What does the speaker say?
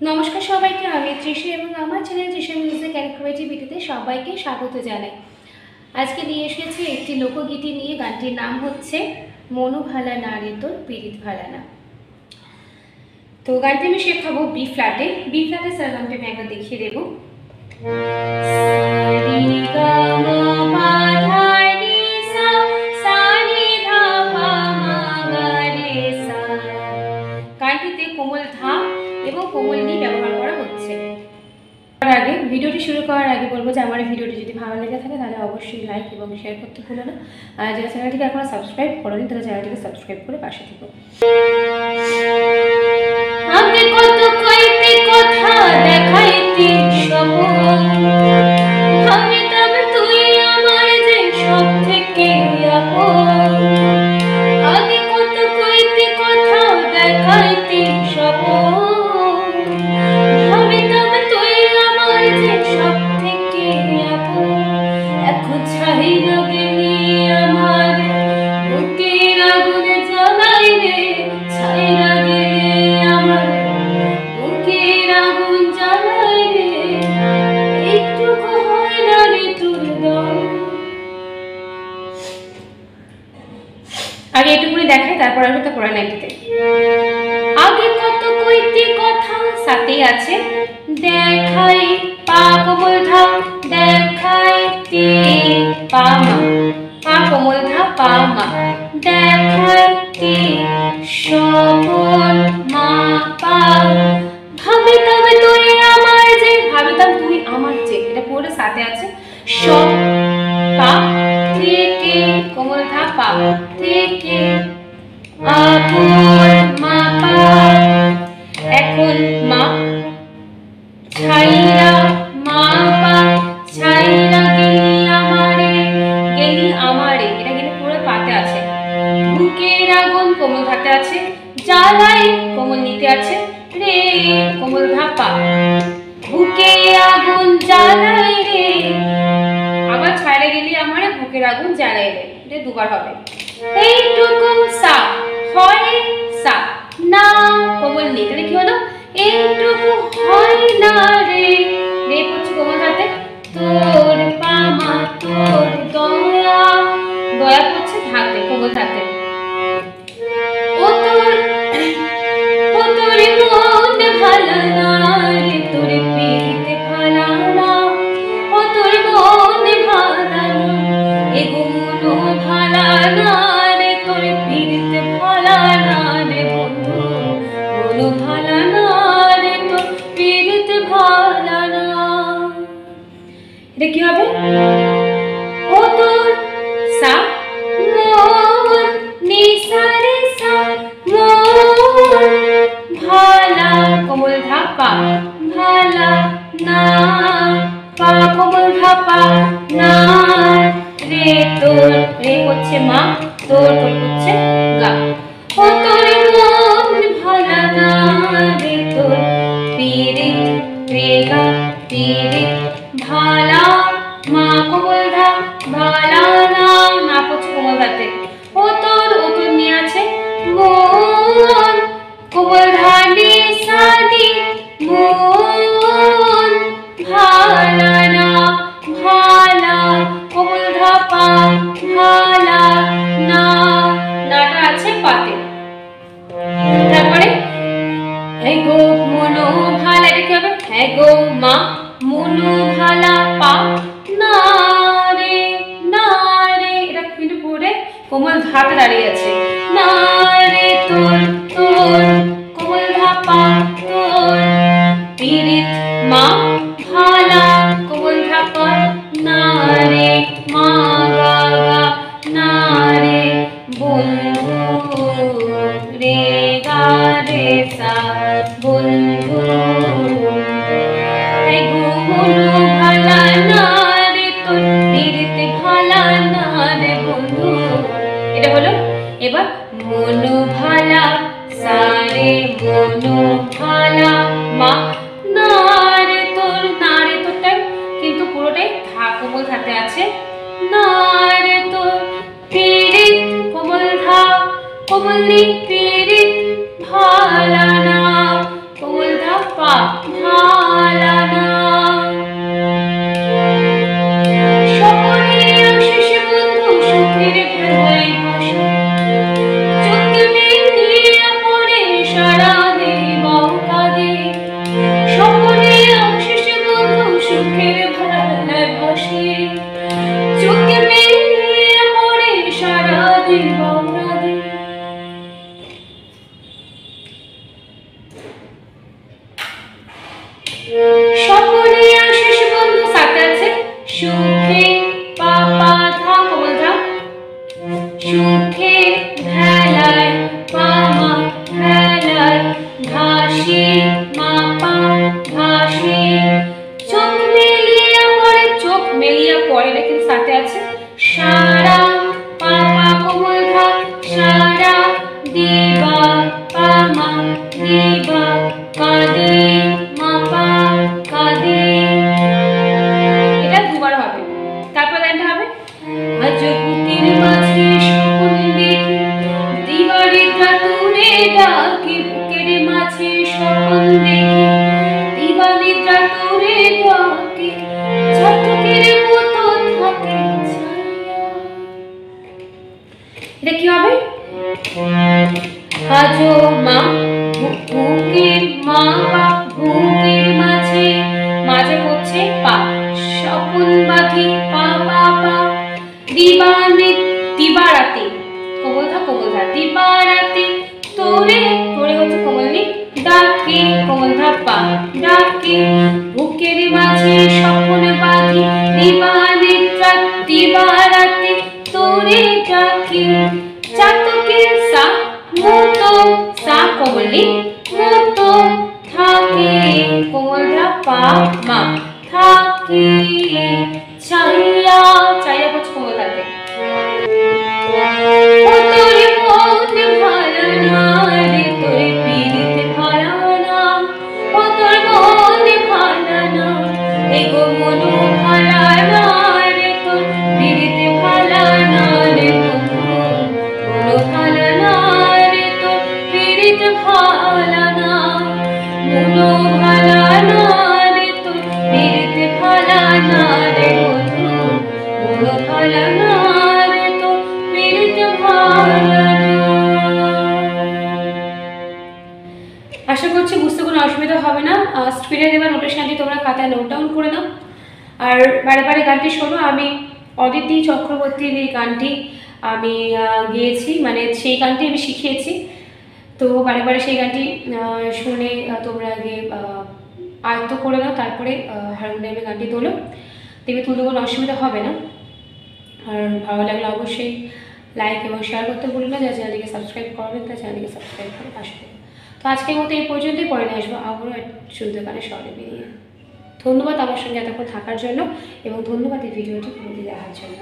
নমস্কার সবাইকে, আমি তৃষা এবং আমার চ্যানেল তৃষা মিউজিক অ্যান্ড ক্রিয়েটিভিটিতে সবাইকে স্বাগত জানাই। আজকে নিয়ে এসেছি একটি লোকগীতি নিয়ে। গানটির নাম হচ্ছে মনু ভালা না রে তোর পীড়িত ভালা না। তো গানটি আমি শেখাবো বি ফ্ল্যাটে। বি ফ্ল্যাটে সারগামটি আমি একবার দেখিয়ে দেবো। গানটিতে কোমল ধা এবং কোমল নি ব্যবহার করা হচ্ছে। আগে ভিডিওটি শুরু করার আগে বলবো যে আমার ভিডিওটি যদি ভালো লেগে থাকে তাহলে অবশ্যই লাইক এবং শেয়ার করতে ভুলো না। আর যারা চ্যানেলটিকে এখনো সাবস্ক্রাইব করেনি তারা চ্যানেলটিকে সাবস্ক্রাইব করে পাশে থেকো। আগে কত কইতে কথা দেখাইতে সপন, আমি তবে তুই আমার যে সব থেকে আপন। আগে কত কইতে কথা দেখাইতে সপন, আমি তবে তুই আমার যে সব থেকে আপন। এখন ছাইরা গেলি আমার বুকের আগুন জ্বালাই রে, ছাইরা গেলি আমার বুকের আগুন জ্বালাই রে, একটুকু হয় না রে তোর দর। আগে এটুকুনি দেখাই, তারপর আমি তো পড়া নাইতে। আগে কত কইতে কথা সাথে আছে দেখাই, পা কোমল ধা দেখাইতে পা মা, পা কোমল ধা পা মা দেখাইতে সপন মা পা। ভাবিতাম তুই আমার যে, ভাবিতাম তুই আমার যে, এটা পুরো সাথে আছে সব পা থেকে কোমল ধা পা থেকে আপন মা পা। এখন মা ছাইরা মা পা, ছাইরা গেলি আমারে, গেলি আমারে, এটা কিন্তু পুরো পাতে আছে। বুকের আগুন কোমল ধাতে আছে, জ্বালাই কোমল নিতে আছে রে, কোমল ধাপা। বুকে আগুন জ্বালাই রে, আবার ছাইরা গেলি আমারে, বুকের আগুন জ্বালাই রে, এটা দুবার হবে। এইটুকু সা হয় সা না কোমল নি, তাহলে কি হলো এইটুকু হয় না রে, রে পড়ছে কোমল হাতে তোর পামা তোর দয়া, দয়া পড়ছে হাতে কোমল হাতে। ও তোর মন ভালো না রে তোর পীড়িতে ভালো না, ও তোর মন ভালো না এগো মনো ভালো না রে তোর পীড়িতে ভালো না রে বন্ধু, মনো ভালো না রে তোর পীড়িতে ভালো না। এটা কি হবে? ও তোর সা মন নি সা রে সা মন ভালা কোমল ধা পা ভালা না, পা কোমল ধা পা না রে তোর, রে হচ্ছে মা, তোর তোর হচ্ছে গা। ও তোর মন ভালা না রে তোর পীড়িত রে গা, পীড়িত ভালা মা কোমল ধা ভালা না, মা পড়ছে কোমল ধাতে। ও তোর নিয়ে আছে মন কোমল ধা নি সা নি, মন ভালা না ভালা কোমল ধা পা ভালা না, নাটা আছে পাতে। তারপরে হে গো মনো ভালা, এটা কি হবে? হে গো মা মনো ভালা পা না রে, না রে, এটা কিন্তু পড়ে কোমল ধাতে দাঁড়িয়ে আছে না রে তোর, তোর কোমল ধা পা তোর পীড়িত মা ভালা কোমল ধা পা না রে মা গা গা না রে বন্ধু রে গা রে সা বন্ধু। হে গো মনো ভালা না রে তোর পীড়িতে ভালা না রে বন্ধু, এটা হলো। এবার মনো ভালা সা রে মনো ভালা পা ভালা না। সকলে আশিস বন্ধু সুখের ভেলায় ভাসে, চোখে মেলিয়া পড়ে সারা দেব কাঁদে। সকলে আশিস বন্ধু সুখের ভেলায় ভাসে, চোখে মেলিয়া পড়ে সারা দেব কাঁদে। সকলে আশিস বন্ধু সাথে আছে সুখে পা পা ধা কোমল ধা, সুখে ভেলায় পা মা ভেলায় ভাসে মা পা ভাসে। চোখ মেলিয়া পড়ে, চোখ মেলিয়া পড়ে না কিন্তু সাথে আছে সারা পা পা কোমল ধা, সারা দিবা পা মা দিবা কাঁদে মা পা কাঁদে। এটা দুবার হবে। তারপর লাইনটা হবে আজ বুকের মাঝে স্বপ্ন দেখি, দিবানিদ্রা তুরে ডাকে। বুকের মাঝে স্বপ্ন দেখি, দিবানিদ্রা তুরে ডাকে। চাতকের মতো থাকে ছায়া। এটা কি হবে? আজো মা বুকের মা পা, বুকের মাঝে মাঝে হচ্ছে পা, স্বপন বাঁধি পা পা পা। দিবারাতে কোমল ধা দিবারাতে তোরে, তোরে হচ্ছে কোমলনি ডাকে কোমল ধা পা ডাকে। বুকের মাঝে স্বপন বাঁধি দিবানিদ্রা, দিবারাতে তোরে ডাকে। চাতকের সা মতো, সা কোমলনি মতো থাকে কোমল ধা পা মা থাকে ছায়া, ছায়া হচ্ছে কোমল ধাতে। ও তোর মন ভালো না রে, তোর পিরিতে ভালো না। ও তোর মন ভালো না, এ গো মন ভালো না রে, তোর পিরিতে ভালো না রে। মন ভালো না রে, তোর পিরিতে ভালো না। মন ভালো না রে, তোর পিরিতে ভালো না রে। মন ভালো না রে, তোর পিরিতে ভালো না। আশা করছি বুঝতে কোনো অসুবিধা হবে না। স্ক্রিনে দেওয়া নোটেশনটি তোমরা খাতায় নোট ডাউন করে নাও। আর বারে বারে গানটি শোনো। আমি অদিতি চক্রবর্তীর এই গানটি আমি গেয়েছি, মানে সেই গানটি আমি শিখিয়েছি। তো বারে বারে সেই গানটি শুনে তোমরা আগে আয়ত্ত করে নাও, তারপরে হারমোনিয়ামে গানটি তোলো। দেখবে তুলতে কোনো অসুবিধা হবে না। আর ভালো লাগলে অবশ্যই লাইক এবং শেয়ার করতে ভুলো না। যারা চ্যানেলটিকে সাবস্ক্রাইব করবেন তারা চ্যানেলটিকে সাবস্ক্রাইব করে পাশে থাকবে। তো আজকের মতো এই পর্যন্তই, পরে নিয়ে আসবো আবারও শুনতে গানে স্বরে বেরিয়ে। ধন্যবাদ আমার সঙ্গে এতক্ষণ থাকার জন্য এবং ধন্যবাদ এই ভিডিওটি পুরোটি দেখার জন্য।